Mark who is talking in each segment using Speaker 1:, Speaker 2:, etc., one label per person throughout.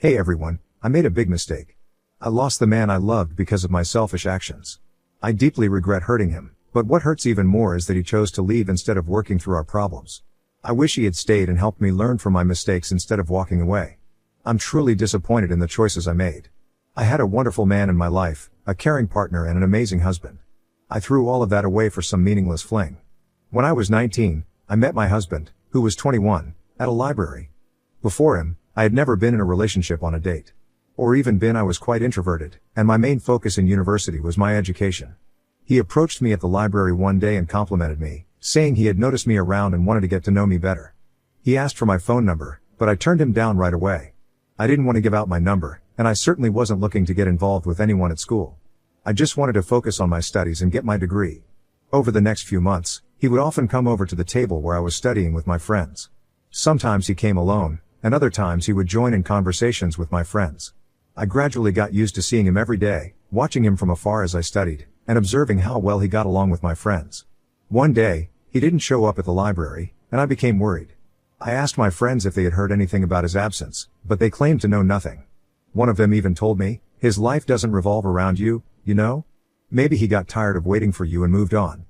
Speaker 1: Hey everyone, I made a big mistake. I lost the man I loved because of my selfish actions. I deeply regret hurting him, but what hurts even more is that he chose to leave instead of working through our problems. I wish he had stayed and helped me learn from my mistakes instead of walking away. I'm truly disappointed in the choices I made. I had a wonderful man in my life, a caring partner and an amazing husband. I threw all of that away for some meaningless fling. When I was 19, I met my husband, who was 21, at a library. Before him, I had never been in a relationship on a date. Or even been. I was quite introverted, and my main focus in university was my education. He approached me at the library one day and complimented me, saying he had noticed me around and wanted to get to know me better. He asked for my phone number, but I turned him down right away. I didn't want to give out my number, and I certainly wasn't looking to get involved with anyone at school. I just wanted to focus on my studies and get my degree. Over the next few months, he would often come over to the table where I was studying with my friends. Sometimes he came alone, and other times he would join in conversations with my friends. I gradually got used to seeing him every day, watching him from afar as I studied, and observing how well he got along with my friends. One day, he didn't show up at the library, and I became worried. I asked my friends if they had heard anything about his absence, but they claimed to know nothing. One of them even told me, "His life doesn't revolve around you, you know? Maybe he got tired of waiting for you and moved on."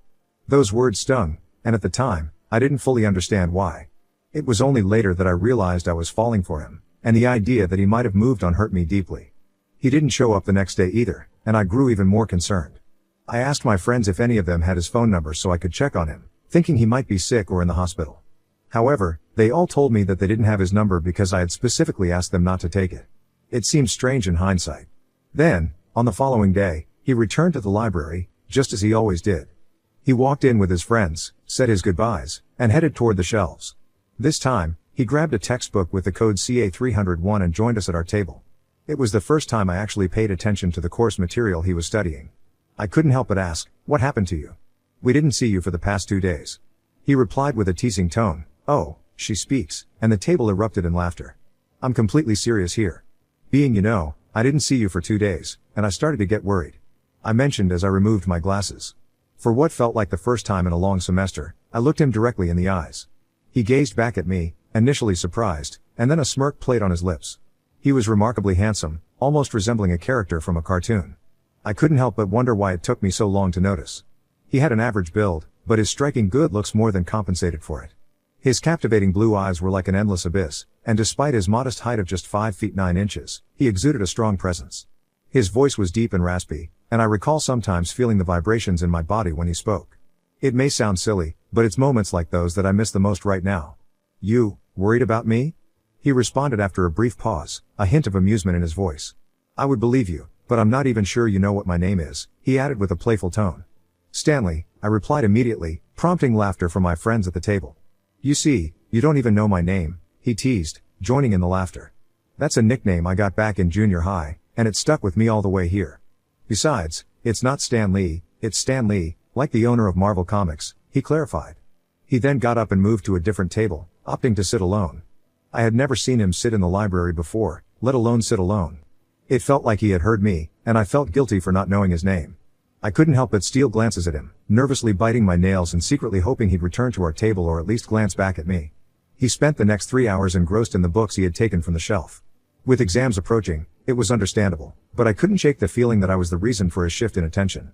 Speaker 1: Those words stung, and at the time, I didn't fully understand why. It was only later that I realized I was falling for him, and the idea that he might have moved on hurt me deeply. He didn't show up the next day either, and I grew even more concerned. I asked my friends if any of them had his phone number so I could check on him, thinking he might be sick or in the hospital. However, they all told me that they didn't have his number because I had specifically asked them not to take it. It seemed strange in hindsight. Then, on the following day, he returned to the library, just as he always did. He walked in with his friends, said his goodbyes, and headed toward the shelves. This time, he grabbed a textbook with the code CA301 and joined us at our table. It was the first time I actually paid attention to the course material he was studying. I couldn't help but ask, "What happened to you? We didn't see you for the past 2 days." He replied with a teasing tone, "Oh, she speaks," and the table erupted in laughter. "I'm completely serious here. I didn't see you for 2 days, and I started to get worried," I mentioned as I removed my glasses. For what felt like the first time in a long semester, I looked him directly in the eyes. He gazed back at me, initially surprised, and then a smirk played on his lips. He was remarkably handsome, almost resembling a character from a cartoon. I couldn't help but wonder why it took me so long to notice. He had an average build, but his striking good looks more than compensated for it. His captivating blue eyes were like an endless abyss, and despite his modest height of just 5 feet 9 inches, he exuded a strong presence. His voice was deep and raspy, and I recall sometimes feeling the vibrations in my body when he spoke. It may sound silly, but it's moments like those that I miss the most right now. "You, worried about me?" He responded after a brief pause, a hint of amusement in his voice. "I would believe you, but I'm not even sure you know what my name is," he added with a playful tone. "Stanley," I replied immediately, prompting laughter from my friends at the table. "You see, you don't even know my name," he teased, joining in the laughter. "That's a nickname I got back in junior high, and it stuck with me all the way here. Besides, it's not Stan Lee, it's Stan Lee, like the owner of Marvel Comics," he clarified. He then got up and moved to a different table, opting to sit alone. I had never seen him sit in the library before, let alone sit alone. It felt like he had heard me, and I felt guilty for not knowing his name. I couldn't help but steal glances at him, nervously biting my nails and secretly hoping he'd return to our table or at least glance back at me. He spent the next 3 hours engrossed in the books he had taken from the shelf. With exams approaching, it was understandable, but I couldn't shake the feeling that I was the reason for his shift in attention.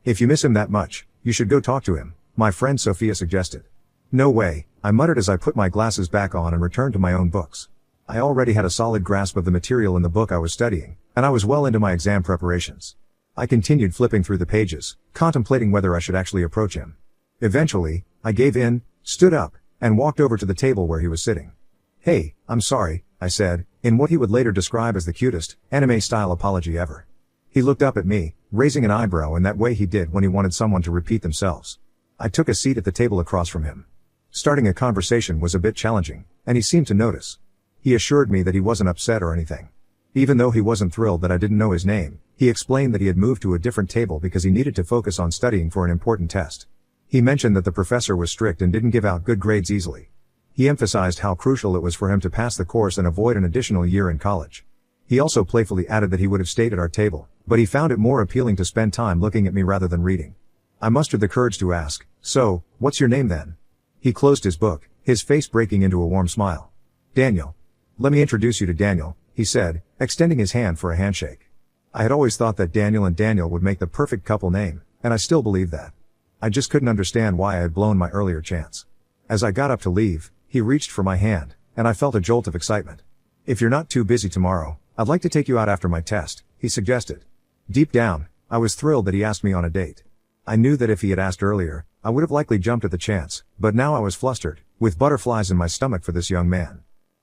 Speaker 1: "If you miss him that much, you should go talk to him," my friend Sophia suggested. "No way," I muttered as I put my glasses back on and returned to my own books. I already had a solid grasp of the material in the book I was studying, and I was well into my exam preparations. I continued flipping through the pages, contemplating whether I should actually approach him. Eventually, I gave in, stood up, and walked over to the table where he was sitting. "Hey, I'm sorry," I said, in what he would later describe as the cutest, anime-style apology ever. He looked up at me, raising an eyebrow in that way he did when he wanted someone to repeat themselves. I took a seat at the table across from him. Starting a conversation was a bit challenging, and he seemed to notice. He assured me that he wasn't upset or anything. Even though he wasn't thrilled that I didn't know his name, he explained that he had moved to a different table because he needed to focus on studying for an important test. He mentioned that the professor was strict and didn't give out good grades easily. He emphasized how crucial it was for him to pass the course and avoid an additional year in college. He also playfully added that he would have stayed at our table, but he found it more appealing to spend time looking at me rather than reading. I mustered the courage to ask, "So, what's your name then?" He closed his book, his face breaking into a warm smile. "Daniel." "Let me introduce you to Daniel," he said, extending his hand for a handshake. I had always thought that Daniel and Daniel would make the perfect couple name, and I still believe that. I just couldn't understand why I had blown my earlier chance. As I got up to leave, he reached for my hand, and I felt a jolt of excitement. "If you're not too busy tomorrow, I'd like to take you out after my test," he suggested. Deep down, I was thrilled that he asked me on a date. I knew that if he had asked earlier, I would have likely jumped at the chance, but now I was flustered, with butterflies in my stomach for this young man.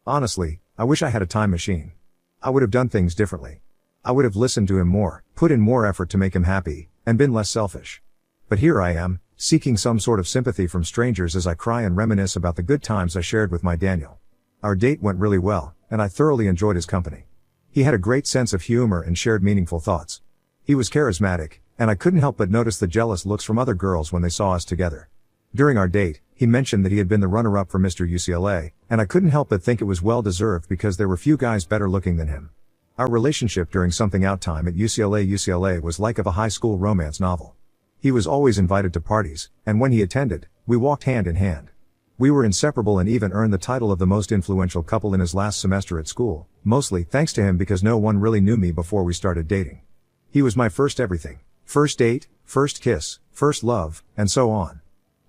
Speaker 1: Honestly, I wish I had a time machine. I would have done things differently. I would have listened to him more, put in more effort to make him happy, and been less selfish. But here I am, seeking some sort of sympathy from strangers as I cry and reminisce about the good times I shared with my Daniel. Our date went really well, and I thoroughly enjoyed his company. He had a great sense of humor and shared meaningful thoughts. He was charismatic, and I couldn't help but notice the jealous looks from other girls when they saw us together. During our date, he mentioned that he had been the runner-up for Mr. UCLA, and I couldn't help but think it was well-deserved because there were few guys better looking than him. Our relationship during something out time at UCLA was like of a high school romance novel. He was always invited to parties, and when he attended, we walked hand in hand. We were inseparable and even earned the title of the most influential couple in his last semester at school, mostly thanks to him because no one really knew me before we started dating. He was my first everything. First date, first kiss, first love, and so on.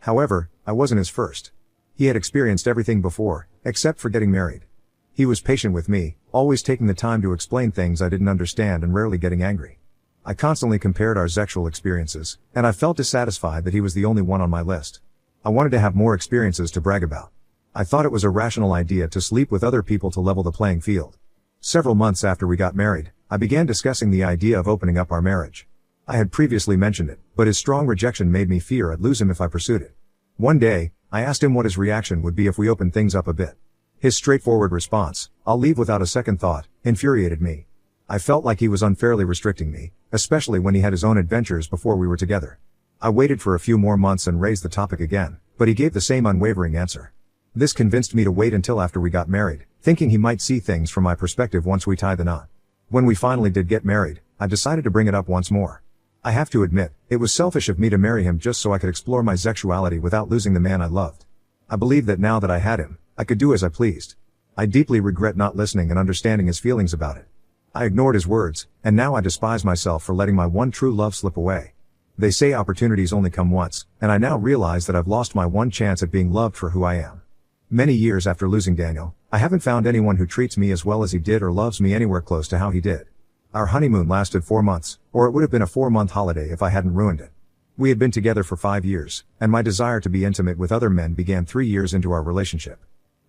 Speaker 1: However, I wasn't his first. He had experienced everything before, except for getting married. He was patient with me, always taking the time to explain things I didn't understand and rarely getting angry. I constantly compared our sexual experiences, and I felt dissatisfied that he was the only one on my list. I wanted to have more experiences to brag about. I thought it was a rational idea to sleep with other people to level the playing field. Several months after we got married, I began discussing the idea of opening up our marriage. I had previously mentioned it, but his strong rejection made me fear I'd lose him if I pursued it. One day, I asked him what his reaction would be if we opened things up a bit. His straightforward response, "I'll leave without a second thought," infuriated me. I felt like he was unfairly restricting me, especially when he had his own adventures before we were together. I waited for a few more months and raised the topic again, but he gave the same unwavering answer. This convinced me to wait until after we got married, thinking he might see things from my perspective once we tied the knot. When we finally did get married, I decided to bring it up once more. I have to admit, it was selfish of me to marry him just so I could explore my sexuality without losing the man I loved. I believed that now that I had him, I could do as I pleased. I deeply regret not listening and understanding his feelings about it. I ignored his words, and now I despise myself for letting my one true love slip away. They say opportunities only come once, and I now realize that I've lost my one chance at being loved for who I am. Many years after losing Daniel, I haven't found anyone who treats me as well as he did or loves me anywhere close to how he did. Our honeymoon lasted 4 months, or it would have been a 4-month holiday if I hadn't ruined it. We had been together for 5 years, and my desire to be intimate with other men began 3 years into our relationship.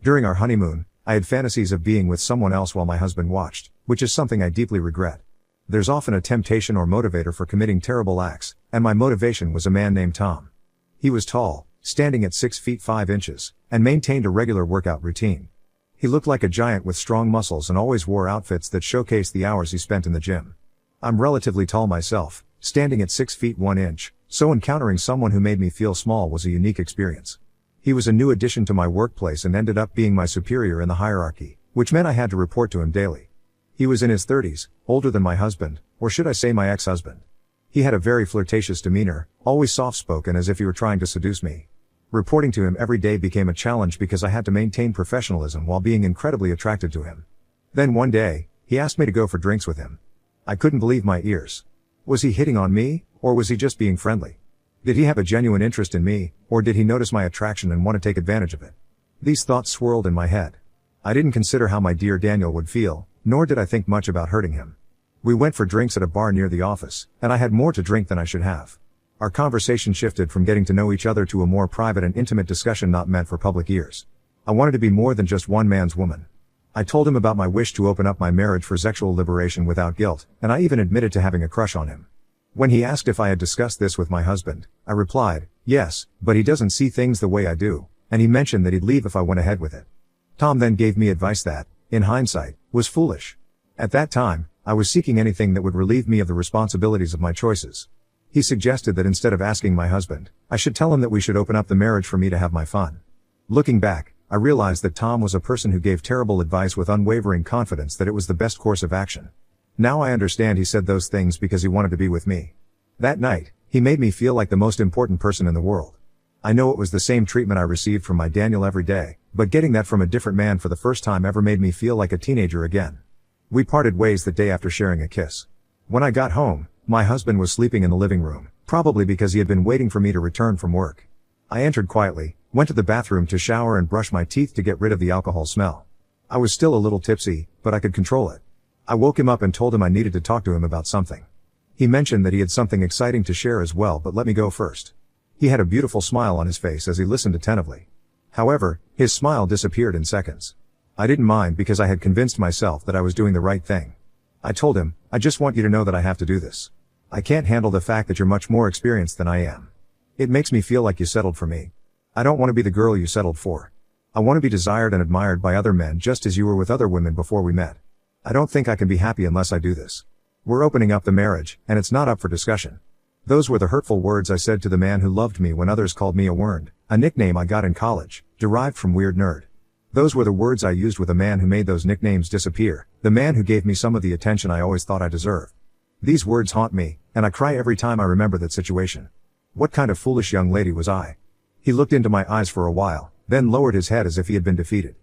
Speaker 1: During our honeymoon, I had fantasies of being with someone else while my husband watched, which is something I deeply regret. There's often a temptation or motivator for committing terrible acts, and my motivation was a man named Tom. He was tall, standing at 6 feet 5 inches, and maintained a regular workout routine. He looked like a giant with strong muscles and always wore outfits that showcased the hours he spent in the gym. I'm relatively tall myself, standing at 6 feet 1 inch, so encountering someone who made me feel small was a unique experience. He was a new addition to my workplace and ended up being my superior in the hierarchy, which meant I had to report to him daily. He was in his 30s, older than my husband, or should I say my ex-husband. He had a very flirtatious demeanor, always soft-spoken as if he were trying to seduce me. Reporting to him every day became a challenge because I had to maintain professionalism while being incredibly attracted to him. Then one day, he asked me to go for drinks with him. I couldn't believe my ears. Was he hitting on me, or was he just being friendly? Did he have a genuine interest in me, or did he notice my attraction and want to take advantage of it? These thoughts swirled in my head. I didn't consider how my dear Daniel would feel, nor did I think much about hurting him. We went for drinks at a bar near the office, and I had more to drink than I should have. Our conversation shifted from getting to know each other to a more private and intimate discussion not meant for public ears. I wanted to be more than just one man's woman. I told him about my wish to open up my marriage for sexual liberation without guilt, and I even admitted to having a crush on him. When he asked if I had discussed this with my husband, I replied, yes, but he doesn't see things the way I do, and he mentioned that he'd leave if I went ahead with it. Tom then gave me advice that, in hindsight, was foolish. At that time, I was seeking anything that would relieve me of the responsibilities of my choices. He suggested that instead of asking my husband, I should tell him that we should open up the marriage for me to have my fun. Looking back, I realized that Tom was a person who gave terrible advice with unwavering confidence that it was the best course of action. Now I understand he said those things because he wanted to be with me. That night, he made me feel like the most important person in the world. I know it was the same treatment I received from my Daniel every day, but getting that from a different man for the first time ever made me feel like a teenager again. We parted ways that day after sharing a kiss. When I got home, my husband was sleeping in the living room, probably because he had been waiting for me to return from work. I entered quietly, went to the bathroom to shower and brush my teeth to get rid of the alcohol smell. I was still a little tipsy, but I could control it. I woke him up and told him I needed to talk to him about something. He mentioned that he had something exciting to share as well, but let me go first. He had a beautiful smile on his face as he listened attentively. However, his smile disappeared in seconds. I didn't mind because I had convinced myself that I was doing the right thing. I told him, I just want you to know that I have to do this. I can't handle the fact that you're much more experienced than I am. It makes me feel like you settled for me. I don't want to be the girl you settled for. I want to be desired and admired by other men just as you were with other women before we met. I don't think I can be happy unless I do this. We're opening up the marriage, and it's not up for discussion. Those were the hurtful words I said to the man who loved me when others called me a werned, a nickname I got in college, derived from weird nerd. Those were the words I used with a man who made those nicknames disappear, the man who gave me some of the attention I always thought I deserved. These words haunt me, and I cry every time I remember that situation. What kind of foolish young lady was I? He looked into my eyes for a while, then lowered his head as if he had been defeated.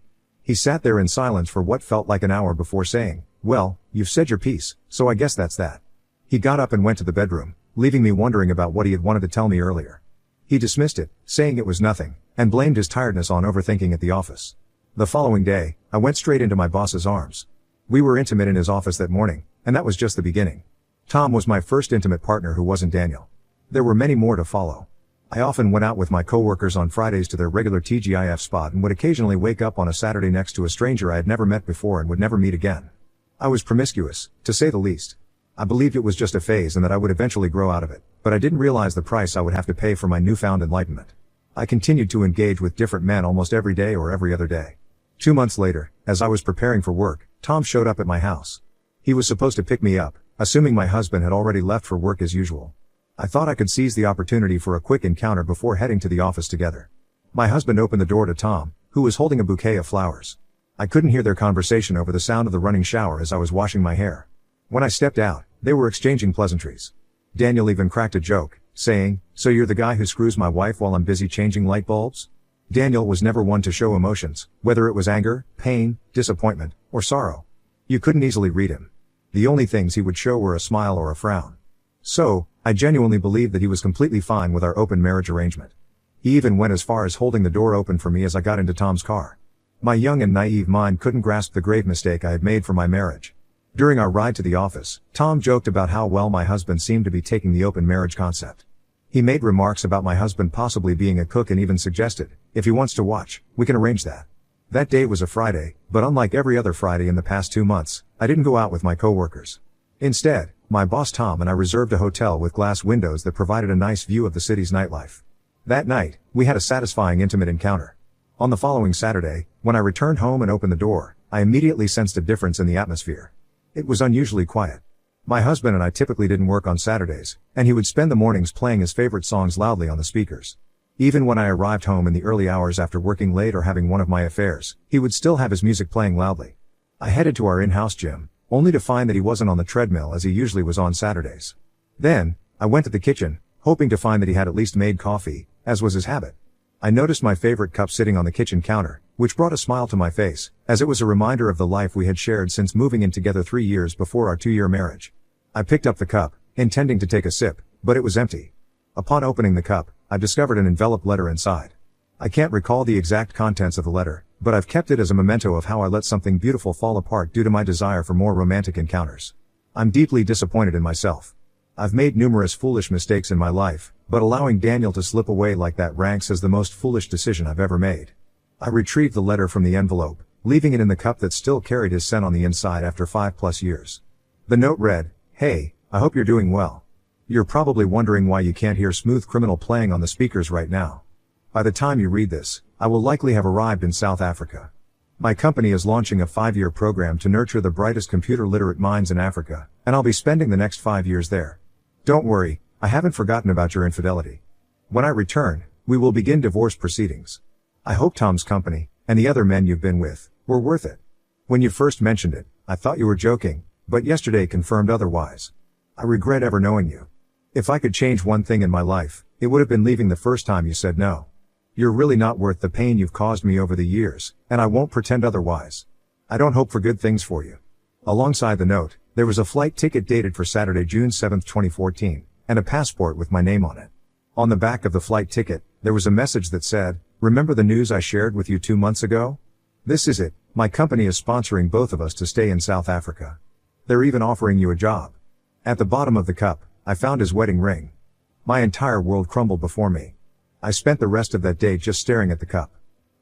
Speaker 1: He sat there in silence for what felt like an hour before saying, well, you've said your piece, so I guess that's that. He got up and went to the bedroom, leaving me wondering about what he had wanted to tell me earlier. He dismissed it, saying it was nothing, and blamed his tiredness on overthinking at the office. The following day, I went straight into my boss's arms. We were intimate in his office that morning, and that was just the beginning. Tom was my first intimate partner who wasn't Daniel. There were many more to follow. I often went out with my coworkers on Fridays to their regular TGIF spot and would occasionally wake up on a Saturday next to a stranger I had never met before and would never meet again. I was promiscuous, to say the least. I believed it was just a phase and that I would eventually grow out of it, but I didn't realize the price I would have to pay for my newfound enlightenment. I continued to engage with different men almost every day or every other day. 2 months later, as I was preparing for work, Tom showed up at my house. He was supposed to pick me up, assuming my husband had already left for work as usual. I thought I could seize the opportunity for a quick encounter before heading to the office together. My husband opened the door to Tom, who was holding a bouquet of flowers. I couldn't hear their conversation over the sound of the running shower as I was washing my hair. When I stepped out, they were exchanging pleasantries. Daniel even cracked a joke, saying, "So you're the guy who screws my wife while I'm busy changing light bulbs?" Daniel was never one to show emotions, whether it was anger, pain, disappointment, or sorrow. You couldn't easily read him. The only things he would show were a smile or a frown. So, I genuinely believed that he was completely fine with our open marriage arrangement. He even went as far as holding the door open for me as I got into Tom's car. My young and naive mind couldn't grasp the grave mistake I had made for my marriage. During our ride to the office, Tom joked about how well my husband seemed to be taking the open marriage concept. He made remarks about my husband possibly being a cook and even suggested, if he wants to watch, we can arrange that. That day was a Friday, but unlike every other Friday in the past 2 months, I didn't go out with my coworkers. Instead, my boss Tom and I reserved a hotel with glass windows that provided a nice view of the city's nightlife. That night, we had a satisfying intimate encounter. On the following Saturday, when I returned home and opened the door, I immediately sensed a difference in the atmosphere. It was unusually quiet. My husband and I typically didn't work on Saturdays, and he would spend the mornings playing his favorite songs loudly on the speakers. Even when I arrived home in the early hours after working late or having one of my affairs, he would still have his music playing loudly. I headed to our in-house gym, only to find that he wasn't on the treadmill as he usually was on Saturdays. Then, I went to the kitchen, hoping to find that he had at least made coffee, as was his habit. I noticed my favorite cup sitting on the kitchen counter, which brought a smile to my face, as it was a reminder of the life we had shared since moving in together 3 years before our 2-year marriage. I picked up the cup, intending to take a sip, but it was empty. Upon opening the cup, I discovered an enveloped letter inside. I can't recall the exact contents of the letter, but I've kept it as a memento of how I let something beautiful fall apart due to my desire for more romantic encounters. I'm deeply disappointed in myself. I've made numerous foolish mistakes in my life, but allowing Daniel to slip away like that ranks as the most foolish decision I've ever made. I retrieved the letter from the envelope, leaving it in the cup that still carried his scent on the inside after 5+ years. The note read, "Hey, I hope you're doing well. You're probably wondering why you can't hear Smooth Criminal playing on the speakers right now. By the time you read this, I will likely have arrived in South Africa. My company is launching a 5-year program to nurture the brightest computer-literate minds in Africa, and I'll be spending the next 5 years there. Don't worry, I haven't forgotten about your infidelity. When I return, we will begin divorce proceedings. I hope Tom's company, and the other men you've been with, were worth it. When you first mentioned it, I thought you were joking, but yesterday confirmed otherwise. I regret ever knowing you. If I could change one thing in my life, it would have been leaving the first time you said no. You're really not worth the pain you've caused me over the years, and I won't pretend otherwise. I don't hope for good things for you. Alongside the note, there was a flight ticket dated for Saturday, June 7, 2014, and a passport with my name on it. On the back of the flight ticket, there was a message that said, "Remember the news I shared with you 2 months ago? This is it. My company is sponsoring both of us to stay in South Africa. They're even offering you a job." At the bottom of the cup, I found his wedding ring. My entire world crumbled before me. I spent the rest of that day just staring at the cup.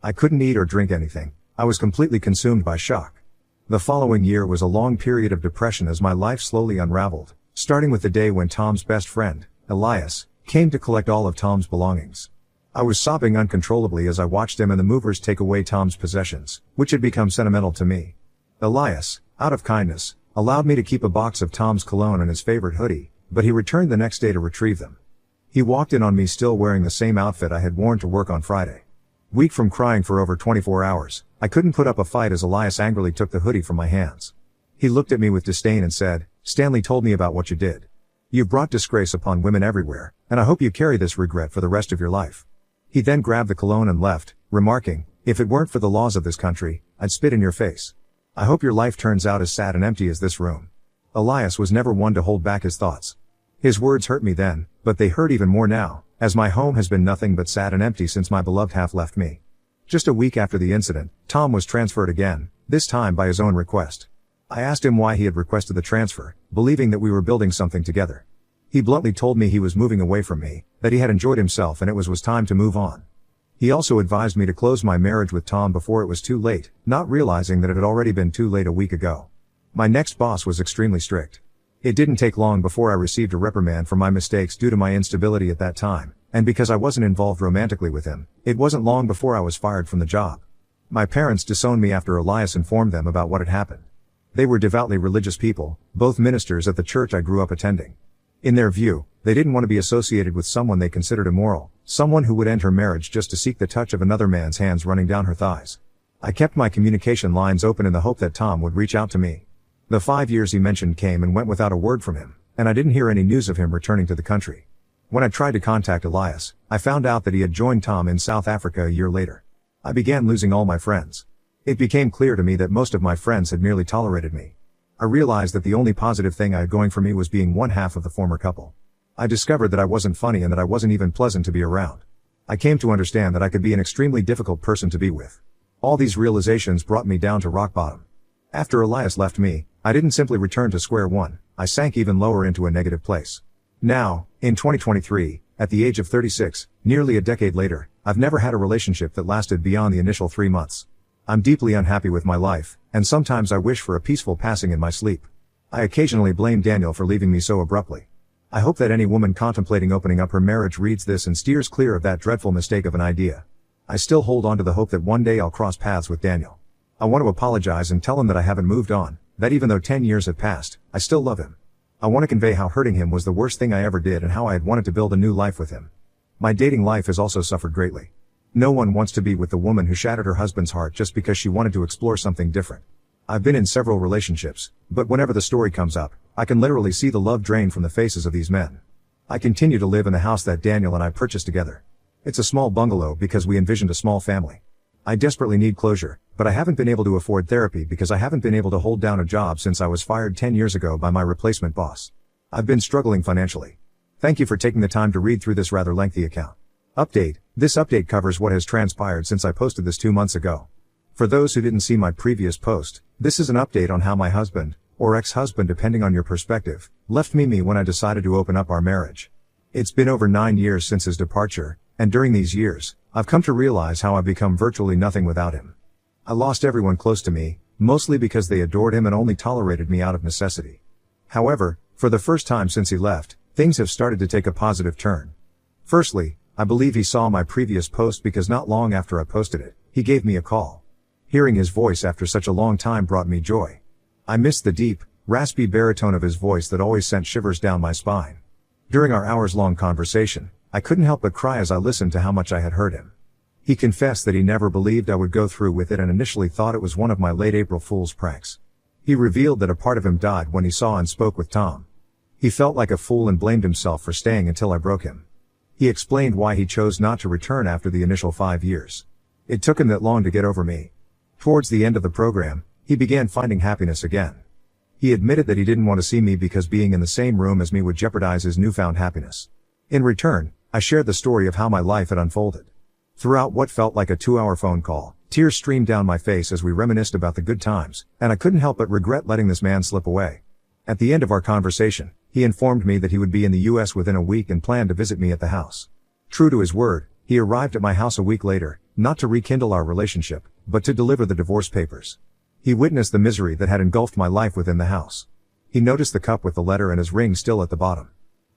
Speaker 1: I couldn't eat or drink anything. I was completely consumed by shock. The following year was a long period of depression as my life slowly unraveled, starting with the day when Tom's best friend, Elias, came to collect all of Tom's belongings. I was sobbing uncontrollably as I watched him and the movers take away Tom's possessions, which had become sentimental to me. Elias, out of kindness, allowed me to keep a box of Tom's cologne and his favorite hoodie, but he returned the next day to retrieve them. He walked in on me still wearing the same outfit I had worn to work on Friday. Weak from crying for over 24 hours, I couldn't put up a fight as Elias angrily took the hoodie from my hands. He looked at me with disdain and said, "Stanley told me about what you did. You've brought disgrace upon women everywhere, and I hope you carry this regret for the rest of your life." He then grabbed the cologne and left, remarking, "If it weren't for the laws of this country, I'd spit in your face. I hope your life turns out as sad and empty as this room." Elias was never one to hold back his thoughts. His words hurt me then, but they hurt even more now, as my home has been nothing but sad and empty since my beloved half left me. Just a week after the incident, Tom was transferred again, this time by his own request. I asked him why he had requested the transfer, believing that we were building something together. He bluntly told me he was moving away from me, that he had enjoyed himself and it was time to move on. He also advised me to close my marriage with Tom before it was too late, not realizing that it had already been too late a week ago. My next boss was extremely strict. It didn't take long before I received a reprimand for my mistakes due to my instability at that time, and because I wasn't involved romantically with him, it wasn't long before I was fired from the job. My parents disowned me after Elias informed them about what had happened. They were devoutly religious people, both ministers at the church I grew up attending. In their view, they didn't want to be associated with someone they considered immoral, someone who would end her marriage just to seek the touch of another man's hands running down her thighs. I kept my communication lines open in the hope that Tom would reach out to me. The 5 years he mentioned came and went without a word from him, and I didn't hear any news of him returning to the country. When I tried to contact Elias, I found out that he had joined Tom in South Africa a year later. I began losing all my friends. It became clear to me that most of my friends had merely tolerated me. I realized that the only positive thing I had going for me was being one half of the former couple. I discovered that I wasn't funny and that I wasn't even pleasant to be around. I came to understand that I could be an extremely difficult person to be with. All these realizations brought me down to rock bottom. After Elias left me, I didn't simply return to square one, I sank even lower into a negative place. Now, in 2023, at the age of 36, nearly a decade later, I've never had a relationship that lasted beyond the initial 3 months. I'm deeply unhappy with my life, and sometimes I wish for a peaceful passing in my sleep. I occasionally blame Daniel for leaving me so abruptly. I hope that any woman contemplating opening up her marriage reads this and steers clear of that dreadful mistake of an idea. I still hold on to the hope that one day I'll cross paths with Daniel. I want to apologize and tell him that I haven't moved on, that even though 10 years have passed, I still love him. I want to convey how hurting him was the worst thing I ever did and how I had wanted to build a new life with him. My dating life has also suffered greatly. No one wants to be with the woman who shattered her husband's heart just because she wanted to explore something different. I've been in several relationships, but whenever the story comes up, I can literally see the love drain from the faces of these men. I continue to live in the house that Daniel and I purchased together. It's a small bungalow because we envisioned a small family. I desperately need closure, but I haven't been able to afford therapy because I haven't been able to hold down a job since I was fired 10 years ago by my replacement boss. I've been struggling financially. Thank you for taking the time to read through this rather lengthy account. Update. This update covers what has transpired since I posted this 2 months ago. For those who didn't see my previous post, this is an update on how my husband, or ex-husband depending on your perspective, left me when I decided to open up our marriage. It's been over 9 years since his departure, and during these years, I've come to realize how I've become virtually nothing without him. I lost everyone close to me, mostly because they adored him and only tolerated me out of necessity. However, for the first time since he left, things have started to take a positive turn. Firstly, I believe he saw my previous post because not long after I posted it, he gave me a call. Hearing his voice after such a long time brought me joy. I missed the deep, raspy baritone of his voice that always sent shivers down my spine. During our hours-long conversation, I couldn't help but cry as I listened to how much I had hurt him. He confessed that he never believed I would go through with it and initially thought it was one of my late April Fool's pranks. He revealed that a part of him died when he saw and spoke with Tom. He felt like a fool and blamed himself for staying until I broke him. He explained why he chose not to return after the initial 5 years. It took him that long to get over me. Towards the end of the program, he began finding happiness again. He admitted that he didn't want to see me because being in the same room as me would jeopardize his newfound happiness. In return, I shared the story of how my life had unfolded. Throughout what felt like a 2-hour phone call, tears streamed down my face as we reminisced about the good times, and I couldn't help but regret letting this man slip away. At the end of our conversation, he informed me that he would be in the US within a week and planned to visit me at the house. True to his word, he arrived at my house a week later, not to rekindle our relationship, but to deliver the divorce papers. He witnessed the misery that had engulfed my life within the house. He noticed the cup with the letter and his ring still at the bottom.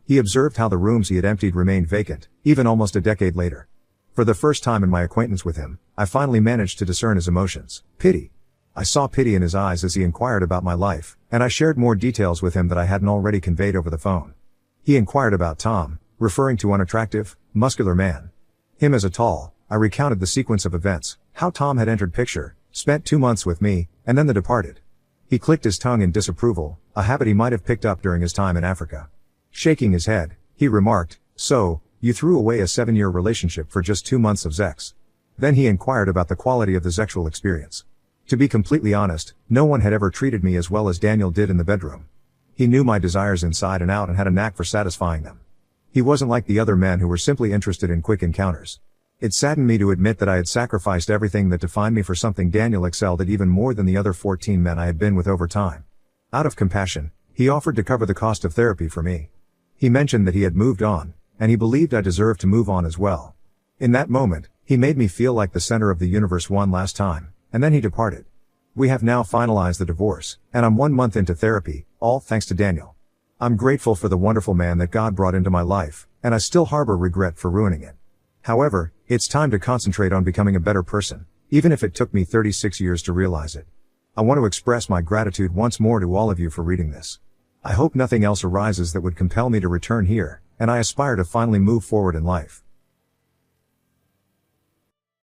Speaker 1: He observed how the rooms he had emptied remained vacant, even almost a decade later. For the first time in my acquaintance with him, I finally managed to discern his emotions. Pity. I saw pity in his eyes as he inquired about my life, and I shared more details with him that I hadn't already conveyed over the phone. He inquired about Tom, referring to unattractive, muscular man. Him as a tall, I recounted the sequence of events, how Tom had entered picture, spent 2 months with me, and then departed. He clicked his tongue in disapproval, a habit he might have picked up during his time in Africa. Shaking his head, he remarked, "So, you threw away a 7-year relationship for just 2 months of sex?" Then he inquired about the quality of the sexual experience. To be completely honest, no one had ever treated me as well as Daniel did in the bedroom. He knew my desires inside and out and had a knack for satisfying them. He wasn't like the other men who were simply interested in quick encounters. It saddened me to admit that I had sacrificed everything that defined me for something Daniel excelled at even more than the other 14 men I had been with over time. Out of compassion, he offered to cover the cost of therapy for me. He mentioned that he had moved on, and he believed I deserved to move on as well. In that moment, he made me feel like the center of the universe one last time, and then he departed. We have now finalized the divorce, and I'm 1 month into therapy, all thanks to Daniel. I'm grateful for the wonderful man that God brought into my life, and I still harbor regret for ruining it. However, it's time to concentrate on becoming a better person, even if it took me 36 years to realize it. I want to express my gratitude once more to all of you for reading this. I hope nothing else arises that would compel me to return here, and I aspire to finally move forward in life.